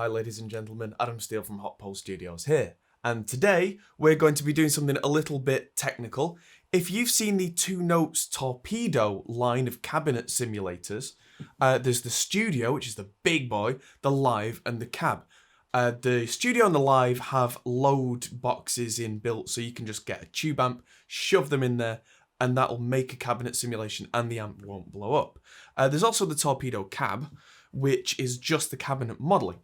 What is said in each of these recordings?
Hi ladies and gentlemen, Adam Steele from Hot Pole Studios here. And today we're going to be doing something a little bit technical. If you've seen the Two Notes Torpedo line of cabinet simulators, there's the Studio, which is the big boy, the Live and the Cab. The Studio and the Live have load boxes inbuilt, so you can just get a tube amp, shove them in there, and that'll make a cabinet simulation and the amp won't blow up. There's also the Torpedo Cab, which is just the cabinet modelling.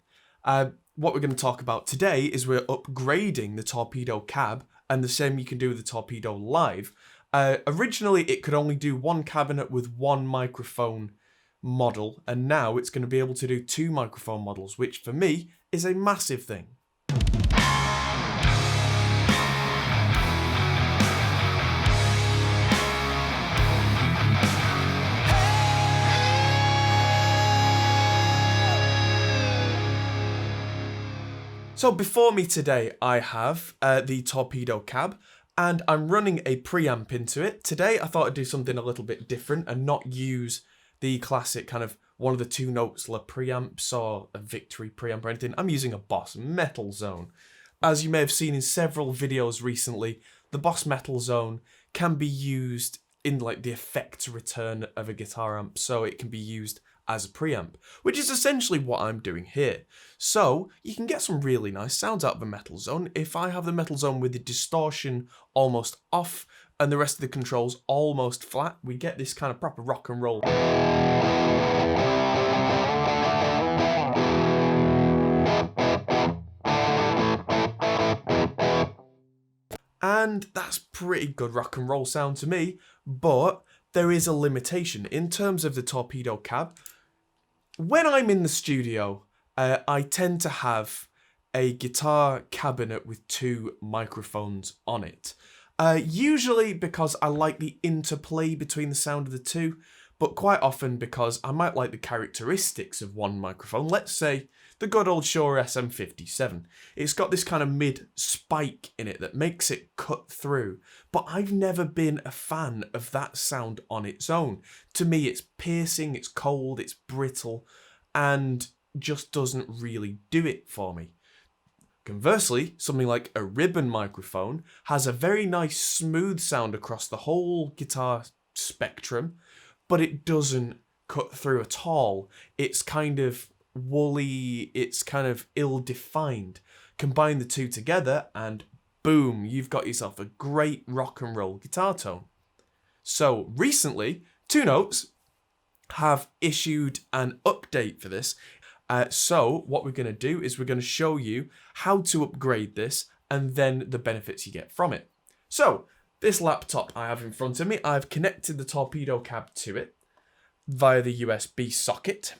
What we're going to talk about today is we're upgrading the Torpedo Cab, and the same you can do with the Torpedo Live. Originally, it could only do one cabinet with one microphone model, and now it's going to be able to do two microphone models, which for me is a massive thing. So before me today, I have the Torpedo Cab, and I'm running a preamp into it. Today, I thought I'd do something a little bit different and not use the classic kind of one of the Two Notes preamps or a Victory preamp or anything. I'm using a Boss Metal Zone. As you may have seen in several videos recently, the Boss Metal Zone can be used in like the effect return of a guitar amp, so it can be used as a preamp, which is essentially what I'm doing here. So you can get some really nice sounds out of a Metal Zone. If I have the Metal Zone with the distortion almost off and the rest of the controls almost flat, we get this kind of proper rock and roll. And that's pretty good rock and roll sound to me, but there is a limitation in terms of the Torpedo Cab. When I'm in the studio, I tend to have a guitar cabinet with two microphones on it. Usually because I like the interplay between the sound of the two, but quite often because I might like the characteristics of one microphone. Let's say the good old Shure SM57. It's got this kind of mid spike in it that makes it cut through, but I've never been a fan of that sound on its own. To me, it's piercing, it's cold, it's brittle, and just doesn't really do it for me. Conversely, something like a ribbon microphone has a very nice smooth sound across the whole guitar spectrum, but it doesn't cut through at all. It's kind of woolly, it's kind of ill-defined. Combine the two together and boom, you've got yourself a great rock and roll guitar tone. So recently, Two Notes have issued an update for this. So what we're going to do is we're going to show you how to upgrade this and then the benefits you get from it. So this laptop I have in front of me, I've connected the Torpedo Cab to it via the USB socket.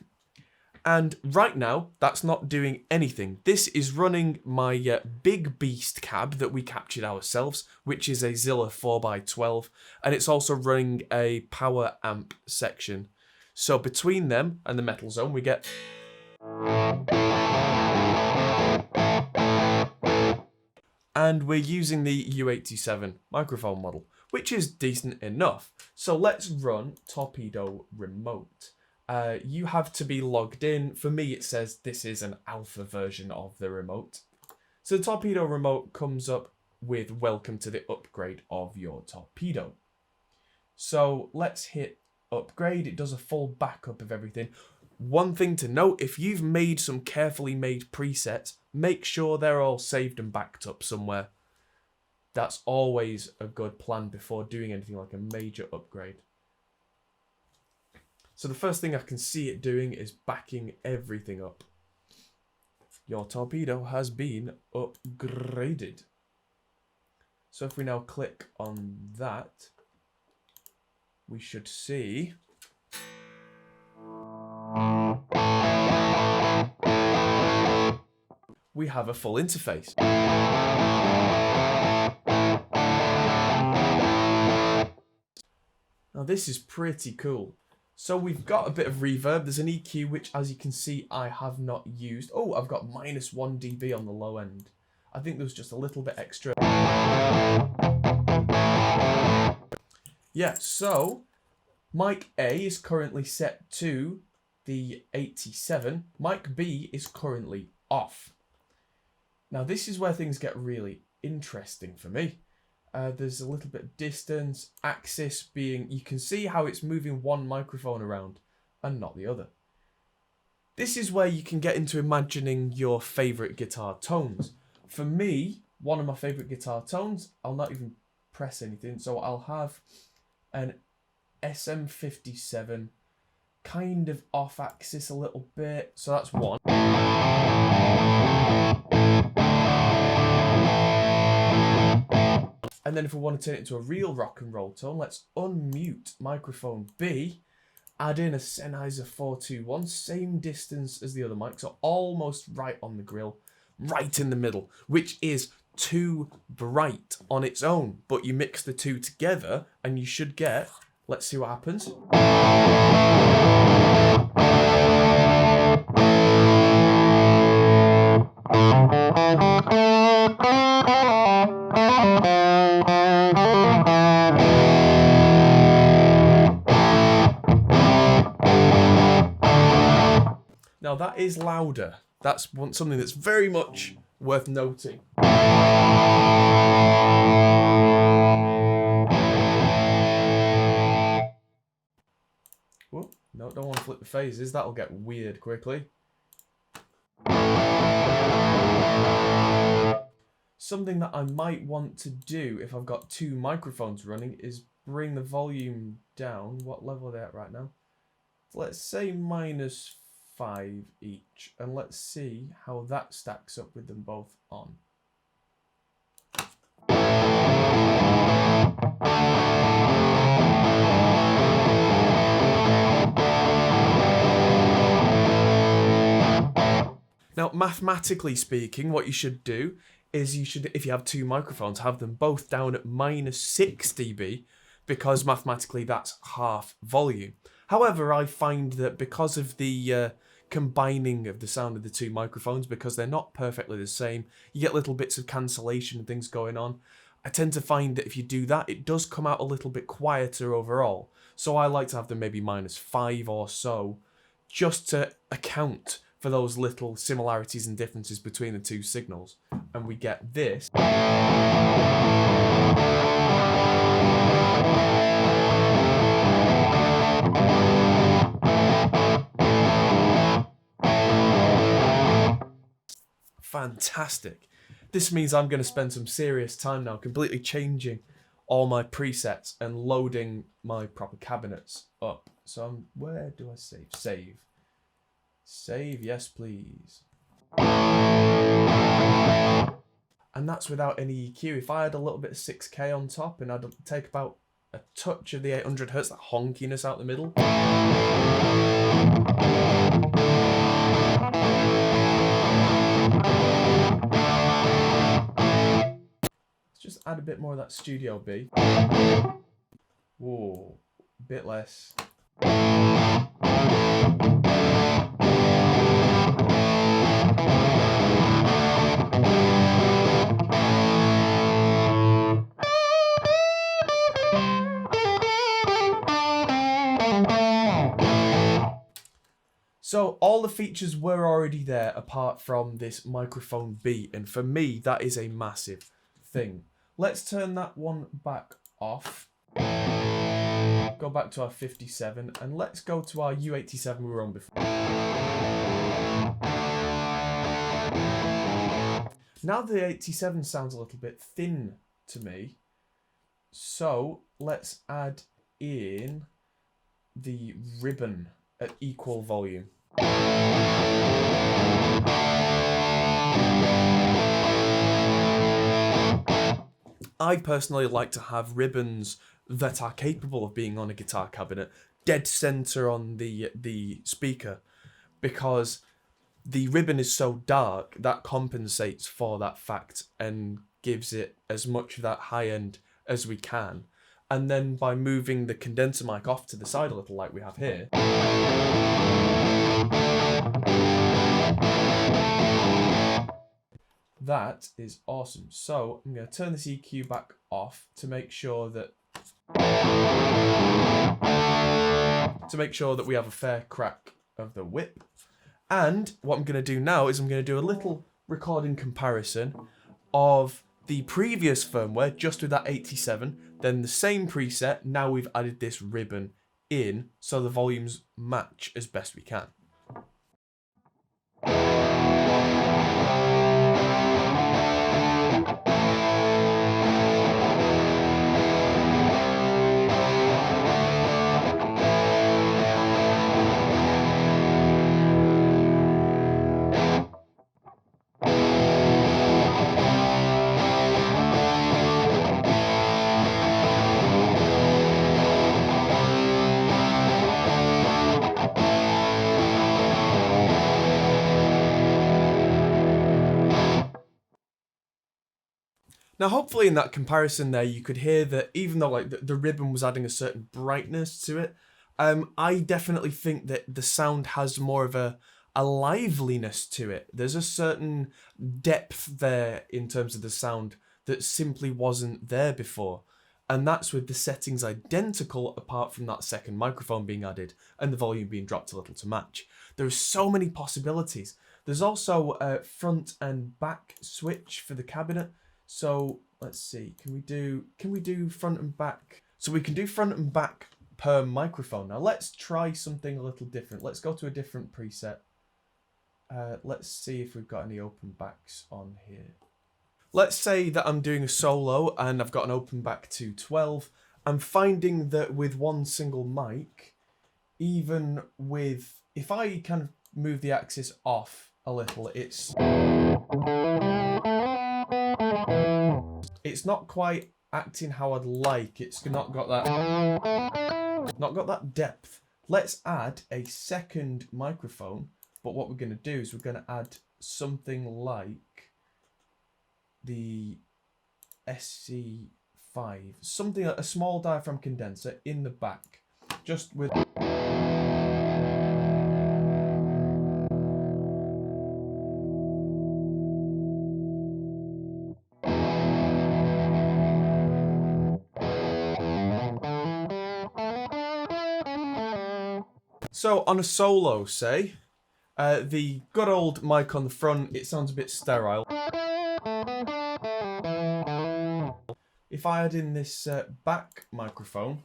And right now, that's not doing anything. This is running my big beast cab that we captured ourselves, which is a Zilla 4x12. And it's also running a power amp section. So between them and the Metal Zone, we get... And we're using the U87 microphone model, which is decent enough. So let's run Torpedo Remote. You have to be logged in. For me, it says this is an alpha version of the remote. So the Torpedo Remote comes up with welcome to the upgrade of your Torpedo. So let's hit upgrade. It does a full backup of everything. One thing to note, if you've made some carefully made presets, make sure they're all saved and backed up somewhere. That's always a good plan before doing anything like a major upgrade. So the first thing I can see it doing is backing everything up. Your Torpedo has been upgraded. So if we now click on that, we should see we have a full interface. Now this is pretty cool. So we've got a bit of reverb. There's an EQ, which as you can see, I have not used. Oh, I've got -1 dB on the low end. I think there was just a little bit extra. Yeah, so mic A is currently set to the 87. Mic B is currently off. Now this is where things get really interesting for me. There's a little bit of distance, axis being, you can see how it's moving one microphone around and not the other. This is where you can get into imagining your favourite guitar tones. For me, one of my favourite guitar tones, I'll not even press anything, so I'll have an SM57 kind of off axis a little bit, so that's one. And then if we want to turn it into a real rock and roll tone, let's unmute microphone B, add in a Sennheiser 421, same distance as the other mic, so almost right on the grill, right in the middle, which is too bright on its own. But you mix the two together and you should get, let's see what happens. Now that is louder. That's something that's very much worth noting. Whoa, no, don't want to flip the phases. That'll get weird quickly. Something that I might want to do if I've got two microphones running is bring the volume down. What level are they at right now? Let's say -5 each, and let's see how that stacks up with them both on. Now, mathematically speaking, what you should do is if you have two microphones, have them both down at -6 dB, because mathematically that's half volume. However, I find that because of the combining of the sound of the two microphones, because they're not perfectly the same, you get little bits of cancellation and things going on. I tend to find that if you do that, it does come out a little bit quieter overall. So I like to have them maybe -5 or so, just to account for those little similarities and differences between the two signals. And we get this. Fantastic. This means I'm going to spend some serious time now completely changing all my presets and loading my proper cabinets up. So where do I save? Save. Save, yes please. And that's without any EQ. If I had a little bit of 6K on top and I'd take about a touch of the 800 Hz, that honkiness out the middle. Let's just add a bit more of that Studio B. Whoa, a bit less. So all the features were already there apart from this microphone B, and for me that is a massive thing. Let's turn that one back off. Go back to our 57 and let's go to our U87 we were on before. Now the 87 sounds a little bit thin to me, so let's add in the ribbon at equal volume. I personally like to have ribbons that are capable of being on a guitar cabinet, dead center on the speaker, because the ribbon is so dark that compensates for that fact and gives it as much of that high end as we can. And then by moving the condenser mic off to the side a little like we have here, that is awesome. So I'm going to turn this EQ back off to make sure that we have a fair crack of the whip. And what I'm going to do now is I'm going to do a little recording comparison of the previous firmware, just with that 87, then the same preset, now we've added this ribbon in, so the volumes match as best we can. Now, hopefully in that comparison there, you could hear that even though like the ribbon was adding a certain brightness to it, I definitely think that the sound has more of a liveliness to it. There's a certain depth there in terms of the sound that simply wasn't there before. And that's with the settings identical apart from that second microphone being added and the volume being dropped a little to match. There are so many possibilities. There's also a front and back switch for the cabinet. So let's see, can we do front and back? So we can do front and back per microphone. Now let's try something a little different. Let's go to a different preset. Let's see if we've got any open backs on here. Let's say that I'm doing a solo and I've got an open back to 12. I'm finding that with one single mic, even with, if I kind of move the axis off a little, it's not quite acting how I'd like. It's not got that depth. Let's add a second microphone, but what we're going to do is we're going to add something like the SC5, something like a small diaphragm condenser in the back, just with. So on a solo, say, the good old mic on the front, it sounds a bit sterile. If I add in this back microphone,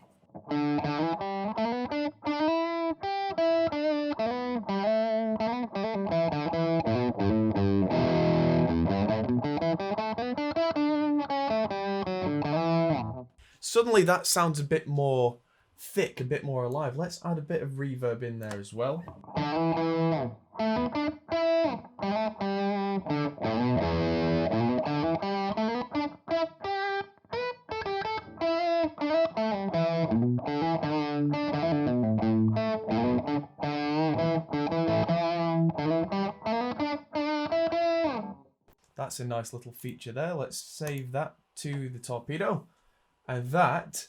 suddenly that sounds a bit more thick, a bit more alive. Let's add a bit of reverb in there as well. That's a nice little feature there. Let's save that to the Torpedo. And that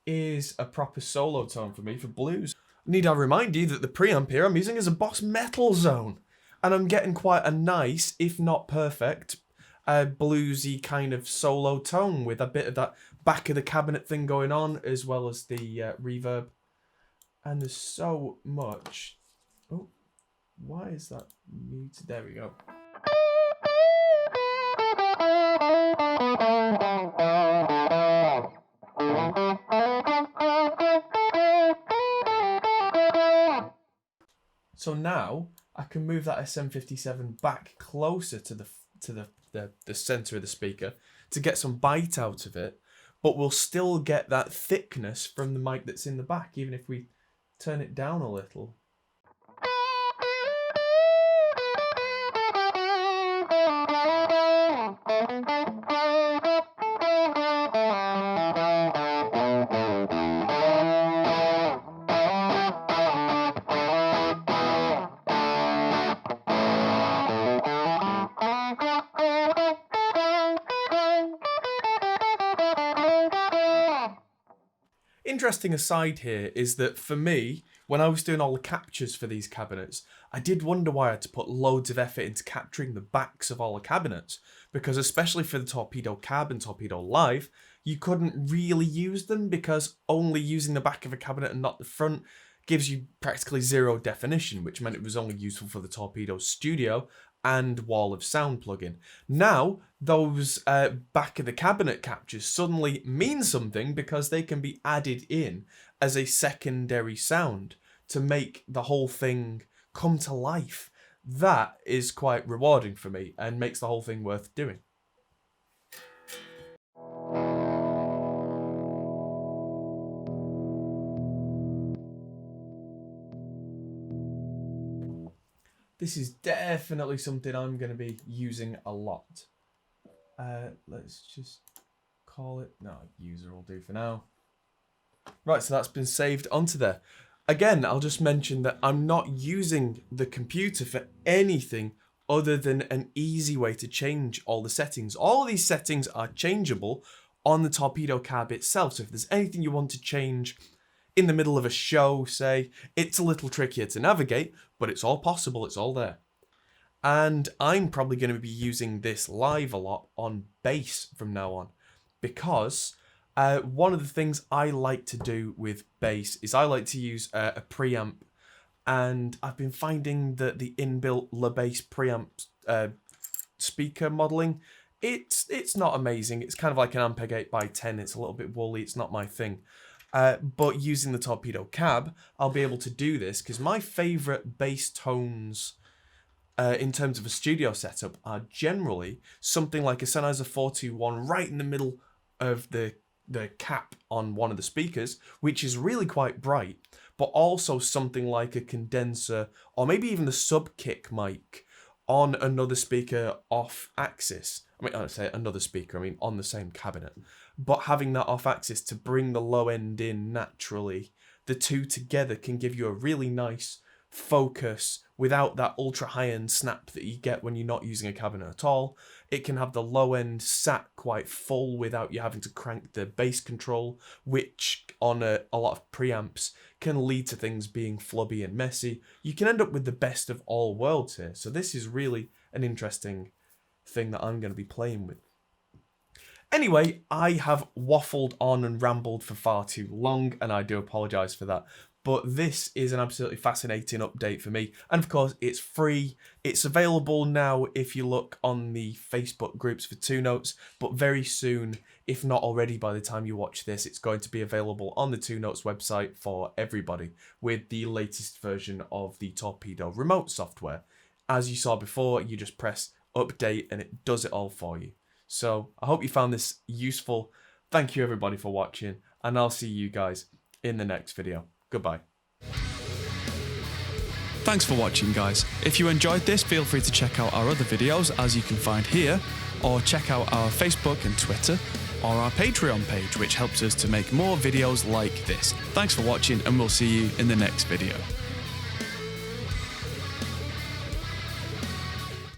is a proper solo tone for me for blues. Need I remind you that the preamp here I'm using is a Boss Metal Zone. And I'm getting quite a nice, if not perfect, bluesy kind of solo tone with a bit of that back of the cabinet thing going on, as well as the reverb. And there's so much. Oh, why is that muted? There we go. So now I can move that SM57 back closer to the center of the speaker to get some bite out of it, but we'll still get that thickness from the mic that's in the back, even if we turn it down a little. Interesting aside here is that for me, when I was doing all the captures for these cabinets, I did wonder why I had to put loads of effort into capturing the backs of all the cabinets, because especially for the Torpedo Cab and Torpedo Live, you couldn't really use them because only using the back of a cabinet and not the front gives you practically zero definition, which meant it was only useful for the Torpedo Studio and Wall of Sound plugin. Now, those back of the cabinet captures suddenly mean something because they can be added in as a secondary sound to make the whole thing come to life. That is quite rewarding for me and makes the whole thing worth doing. This is definitely something I'm going to be using a lot. Let's just call it, no, user will do for now. Right, so that's been saved onto there. Again, I'll just mention that I'm not using the computer for anything other than an easy way to change all the settings. All of these settings are changeable on the Torpedo Cab itself. So if there's anything you want to change in the middle of a show, say, it's a little trickier to navigate, but it's all possible, it's all there. And I'm probably going to be using this live a lot on bass from now on, because one of the things I like to do with bass is I like to use a preamp, and I've been finding that the inbuilt La Bass preamp speaker modeling, it's not amazing. It's kind of like an Ampeg 8x10. It's a little bit woolly. It's not my thing. But using the Torpedo Cab, I'll be able to do this because my favorite bass tones in terms of a studio setup are generally something like a Sennheiser 421 right in the middle of the cap on one of the speakers, which is really quite bright, but also something like a condenser or maybe even the sub-kick mic on another speaker off axis. I mean, I say another speaker, I mean on the same cabinet, but having that off axis to bring the low end in naturally, the two together can give you a really nice focus without that ultra high end snap that you get when you're not using a cabinet at all. It can have the low end sat quite full without you having to crank the bass control, which on a lot of preamps can lead to things being flubby and messy. You can end up with the best of all worlds here. So this is really an interesting thing that I'm going to be playing with. Anyway, I have waffled on and rambled for far too long, and I do apologise for that. But this is an absolutely fascinating update for me. And of course, it's free. It's available now if you look on the Facebook groups for Two Notes. But very soon, if not already by the time you watch this, it's going to be available on the Two Notes website for everybody with the latest version of the Torpedo remote software. As you saw before, you just press update and it does it all for you. So I hope you found this useful. Thank you everybody for watching, and I'll see you guys in the next video. Goodbye. Thanks for watching, guys. If you enjoyed this, feel free to check out our other videos, as you can find here, or check out our Facebook and Twitter, or our Patreon page, which helps us to make more videos like this. Thanks for watching, and we'll see you in the next video.